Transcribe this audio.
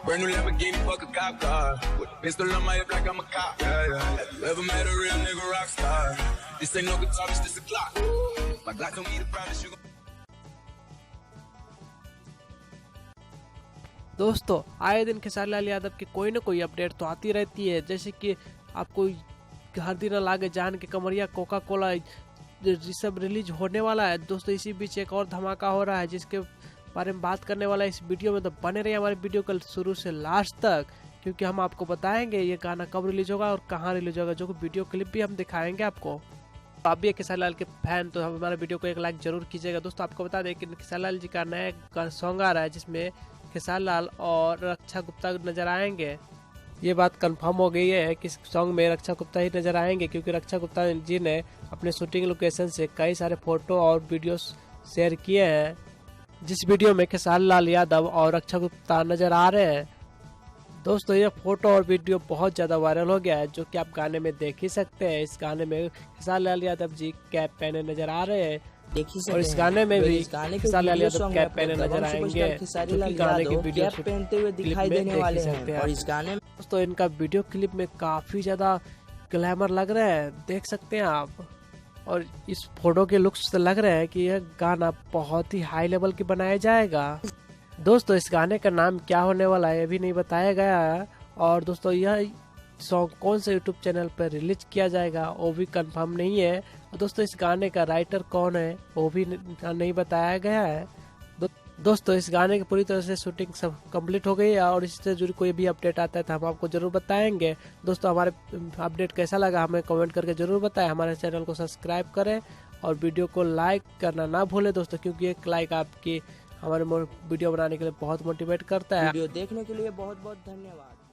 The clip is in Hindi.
Brand new Lamborghini, fuck a cop car. With a pistol on my hip like I'm a cop. Yeah. Have you ever met a real nigga rock star? This ain't no guitar, it's just a clock. My Glock don't need a promise, you दोस्तों आए दिन खेसारी लाल यादव की कोई ना कोई अपडेट तो आती रहती है, जैसे कि आपको हर दिन लागे जान के कमरिया कोका कोला सब रिलीज होने वाला है। दोस्तों इसी बीच एक और धमाका हो रहा है जिसके बारे में बात करने वाला है इस वीडियो में, तो बने रहिए हमारे वीडियो को शुरू से लास्ट तक, क्योंकि हम आपको बताएंगे ये गाना कब रिलीज होगा और कहाँ रिलीज होगा, जो कि वीडियो क्लिप भी हम दिखाएंगे आपको। तो आप भी खेसारी लाल के फैन तो हमारे वीडियो को एक लाइक जरूर कीजिएगा। दोस्तों आपको बता दें कि खेसारी लाल जी का नया सॉन्ग आ रहा है जिसमें खेसारी लाल और रक्षा गुप्ता नजर आएंगे। ये बात कंफर्म हो गई है कि सॉन्ग में रक्षा गुप्ता ही नजर आएंगे, क्योंकि रक्षा गुप्ता जी ने अपने शूटिंग लोकेशन से कई सारे फोटो और वीडियोस शेयर किए हैं, जिस वीडियो में खेसारी लाल यादव और रक्षा गुप्ता नजर आ रहे हैं। दोस्तों ये फोटो और वीडियो बहुत ज़्यादा वायरल हो गया है, जो कि आप गाने में देख ही सकते हैं। इस गाने में खेसारी लाल यादव जी कैप पहने नजर आ रहे हैं और इस गाने में भी खेसारी लाल यादव कैप पहने नजर आएंगे, जो कि गाने की वीडियो पहनते हुए दिखाई देने वाले हैं। और इस गाने में दोस्तों इनका वीडियो क्लिप में काफी ज्यादा ग्लैमर लग रहा है, देख सकते हैं आप। और इस फोटो के लुक्स से लग रहे हैं कि यह गाना बहुत ही हाई लेवल की बनाया जाएगा। दोस्तों इस गाने का नाम क्या होने वाला है ये भी नहीं बताया गया है, और दोस्तों यह सॉन्ग कौन से यूट्यूब चैनल पर रिलीज किया जाएगा वो भी कंफर्म नहीं है। और दोस्तों इस गाने का राइटर कौन है वो भी नहीं बताया गया है। दोस्तों इस गाने की पूरी तरह से शूटिंग सब कंप्लीट हो गई है, और इससे जुड़ी कोई भी अपडेट आता है तो हम आपको जरूर बताएंगे। दोस्तों हमारे अपडेट कैसा लगा हमें कमेंट करके जरूर बताएं। हमारे चैनल को सब्सक्राइब करें और वीडियो को लाइक करना ना भूलें दोस्तों, क्योंकि एक लाइक आपकी हमारे वीडियो बनाने के लिए बहुत मोटिवेट करता है। वीडियो देखने के लिए बहुत बहुत धन्यवाद।